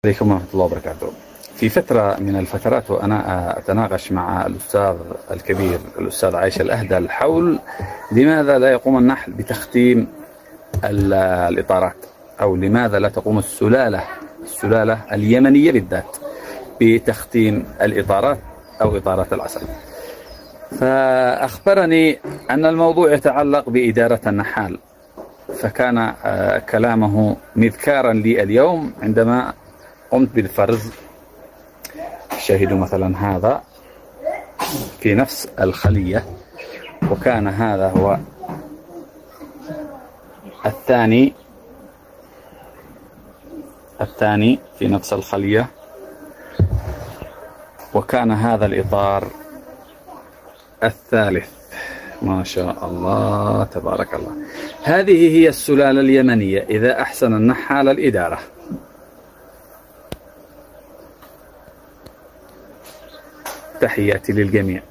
عليكم ورحمة الله وبركاته. في فترة من الفترات وأنا أتناقش مع الأستاذ الكبير الأستاذ عايش الأهدل حول لماذا لا يقوم النحل بتختيم الإطارات، أو لماذا لا تقوم السلالة اليمنية بالذات بتختيم الإطارات أو إطارات العسل. فأخبرني أن الموضوع يتعلق بإدارة النحال، فكان كلامه مذكارا لي اليوم عندما قمت بالفرز. شاهدوا مثلا هذا في نفس الخلية، وكان هذا هو الثاني في نفس الخلية، وكان هذا الإطار الثالث. ما شاء الله تبارك الله. هذه هي السلالة اليمنية إذا أحسن النحال الإدارة. تحياتي للجميع.